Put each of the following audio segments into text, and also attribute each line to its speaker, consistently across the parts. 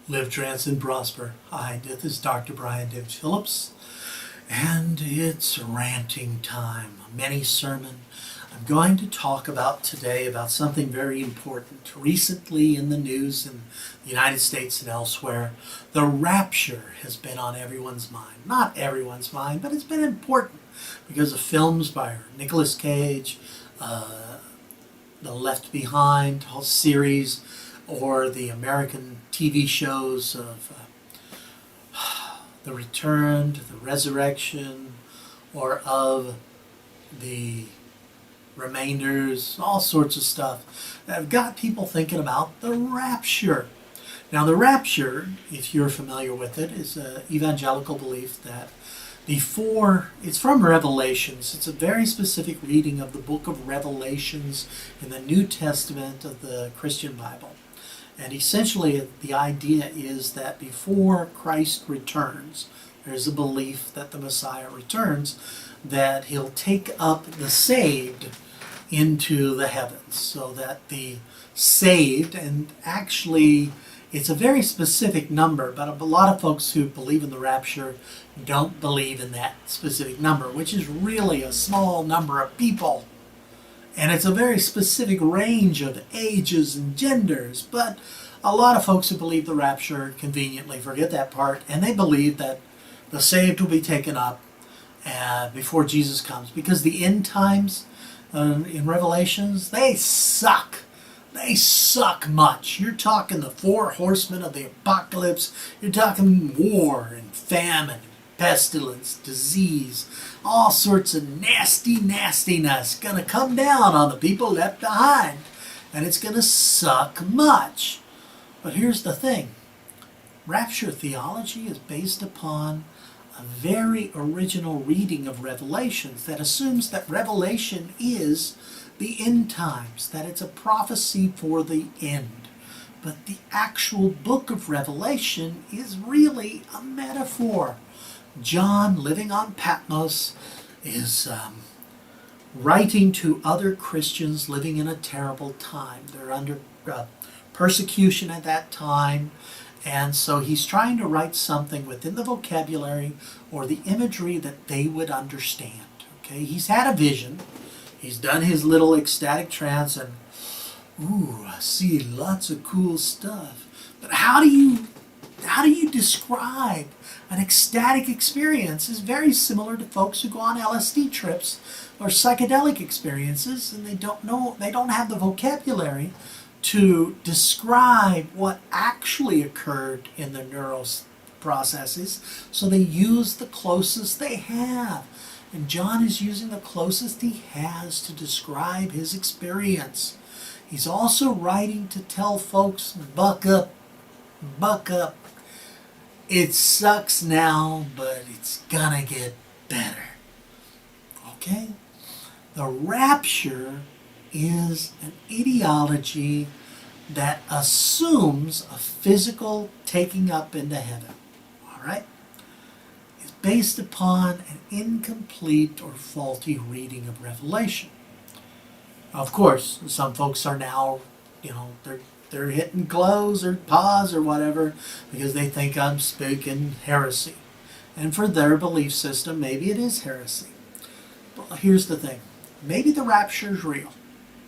Speaker 1: Live, trance, and prosper. Hi, this is Dr. David Phillips, and it's ranting time. A mini sermon. I'm going to talk about today about something very important. Recently in the news in the United States and elsewhere, the rapture has been on everyone's mind. Not everyone's mind, but it's been important because of films by Nicolas Cage, the Left Behind whole series, or the American TV shows of the Return, the Resurrection, or of the Remainders, all sorts of stuff that have got people thinking about the rapture. Now, the rapture, if you're familiar with it, is an evangelical belief that it's from Revelations. It's a very specific reading of the book of Revelations in the New Testament of the Christian Bible. And essentially, the idea is that before Christ returns, there's a belief that the Messiah returns, that he'll take up the saved into the heavens, so that the saved, and actually it's a very specific number, but a lot of folks who believe in the rapture don't believe in that specific number, which is really a small number of people. And it's a very specific range of ages and genders, but a lot of folks who believe the rapture conveniently forget that part, and they believe that the saved will be taken up before Jesus comes, because the end times in Revelations, they suck. They suck much. You're talking the four horsemen of the apocalypse. You're talking war and famine, pestilence, disease, all sorts of nastiness going to come down on the people left behind. And it's going to suck much. But here's the thing. Rapture theology is based upon a very original reading of Revelations that assumes that Revelation is the end times, that it's a prophecy for the end. But the actual book of Revelation is really a metaphor. John, living on Patmos, is writing to other Christians living in a terrible time. They're under persecution at that time, and so he's trying to write something within the vocabulary or the imagery that they would understand. Okay, he's had a vision. He's done his little ecstatic trance, and ooh, I see lots of cool stuff. But how do you describe an ecstatic experience? Is very similar to folks who go on LSD trips or psychedelic experiences, and they don't have the vocabulary to describe what actually occurred in the neural processes, so they use the closest they have. And John is using the closest he has to describe his experience. He's also writing to tell folks, buck up. It sucks now, but it's gonna get better. Okay? The rapture is an ideology that assumes a physical taking up into heaven. All right? It's based upon an incomplete or faulty reading of Revelation. Of course, some folks are now, they're hitting close or pause or whatever because they think I'm speaking heresy. And for their belief system, maybe it is heresy. But here's the thing. Maybe the rapture is real.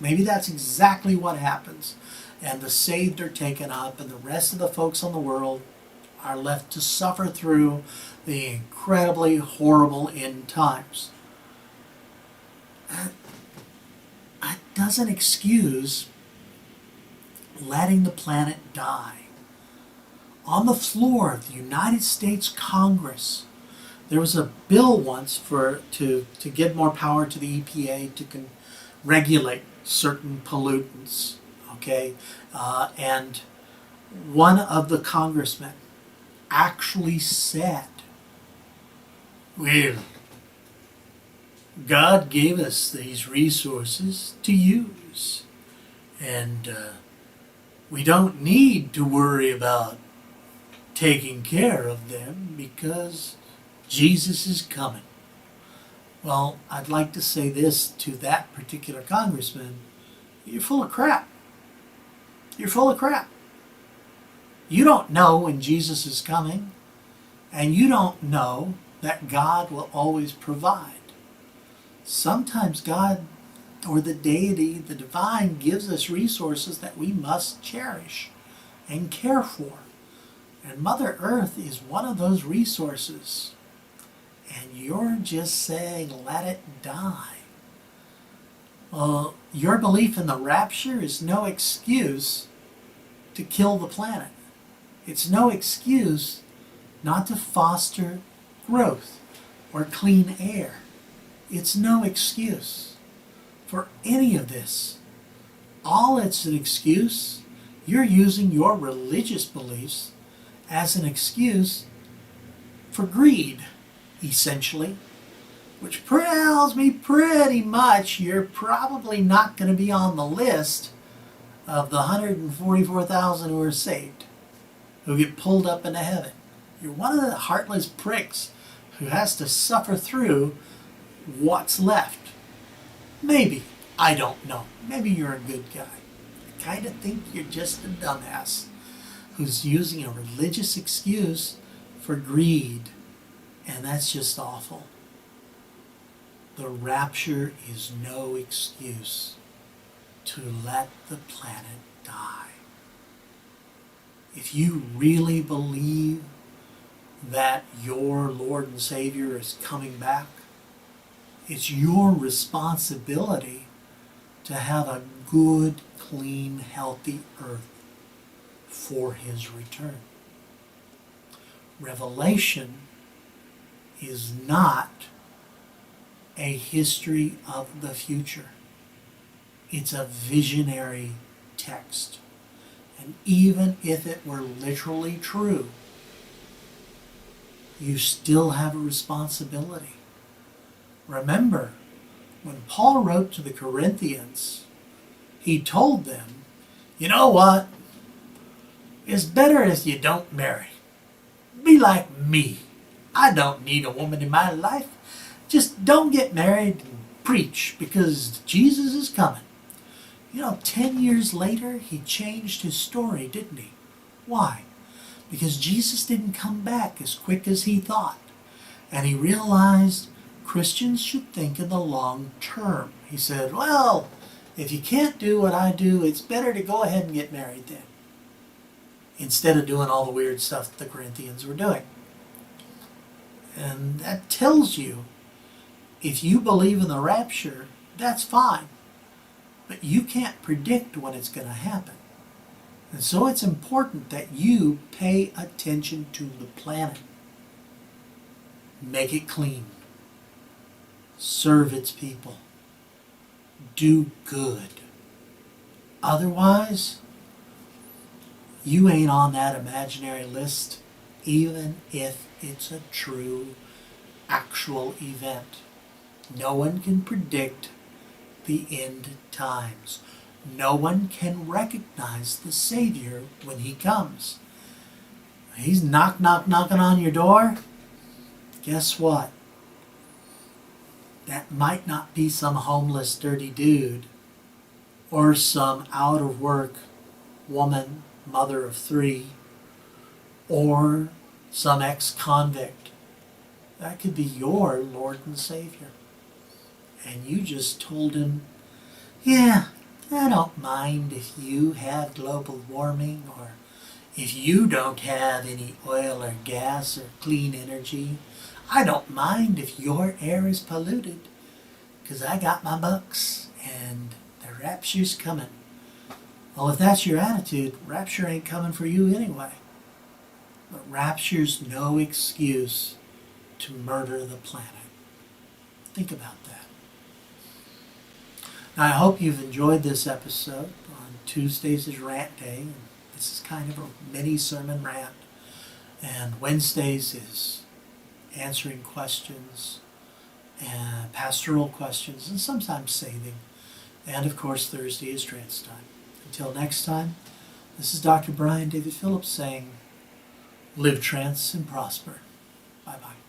Speaker 1: Maybe that's exactly what happens. And the saved are taken up, and the rest of the folks on the world are left to suffer through the incredibly horrible end times. That doesn't excuse letting the planet die. On the floor of the United States Congress, there was a bill once to give more power to the EPA to regulate certain pollutants. Okay, and one of the congressmen actually said, "Well, God gave us these resources to use, and we don't need to worry about taking care of them because Jesus is coming." Well, I'd like to say this to that particular congressman: you're full of crap. You're full of crap. You don't know when Jesus is coming, and you don't know that God will always provide. Sometimes God or the deity, the divine, gives us resources that we must cherish and care for. And Mother Earth is one of those resources. And you're just saying, let it die. Well, your belief in the rapture is no excuse to kill the planet. It's no excuse not to foster growth or clean air. It's no excuse for any of this. All it's an excuse, you're using your religious beliefs as an excuse for greed, essentially, which tells me pretty much you're probably not going to be on the list of the 144,000 who are saved, who get pulled up into heaven. You're one of the heartless pricks who has to suffer through what's left. Maybe. I don't know. Maybe you're a good guy. I kind of think you're just a dumbass who's using a religious excuse for greed. And that's just awful. The rapture is no excuse to let the planet die. If you really believe that your Lord and Savior is coming back, it's your responsibility to have a good, clean, healthy earth for his return. Revelation is not a history of the future. It's a visionary text. And even if it were literally true, you still have a responsibility. Remember, when Paul wrote to the Corinthians, he told them, you know what? It's better if you don't marry. Be like me. I don't need a woman in my life. Just don't get married and preach, because Jesus is coming. 10 years later, he changed his story, didn't he? Why? Because Jesus didn't come back as quick as he thought. And he realized Christians should think in the long term. He said, well, if you can't do what I do, it's better to go ahead and get married then, instead of doing all the weird stuff the Corinthians were doing. And that tells you, if you believe in the rapture, that's fine. But you can't predict when it's going to happen. And so it's important that you pay attention to the planet. Make it clean. Serve its people. Do good. Otherwise, you ain't on that imaginary list, even if it's a true, actual event. No one can predict the end times. No one can recognize the Savior when he comes. He's knocking on your door. Guess what? That might not be some homeless, dirty dude, or some out-of-work woman, mother of 3, or some ex-convict. That could be your Lord and Savior. And you just told him, yeah, I don't mind if you have global warming, or if you don't have any oil or gas or clean energy. I don't mind if your air is polluted, because I got my bucks and the rapture's coming. Well, if that's your attitude, rapture ain't coming for you anyway. But rapture's no excuse to murder the planet. Think about that. Now, I hope you've enjoyed this episode. On Tuesdays is Rant Day, and this is kind of a mini sermon rant. And Wednesdays is answering questions, and pastoral questions, and sometimes saving. And of course, Thursday is trance time. Until next time, this is Dr. David Phillips saying, live trance and prosper. Bye-bye.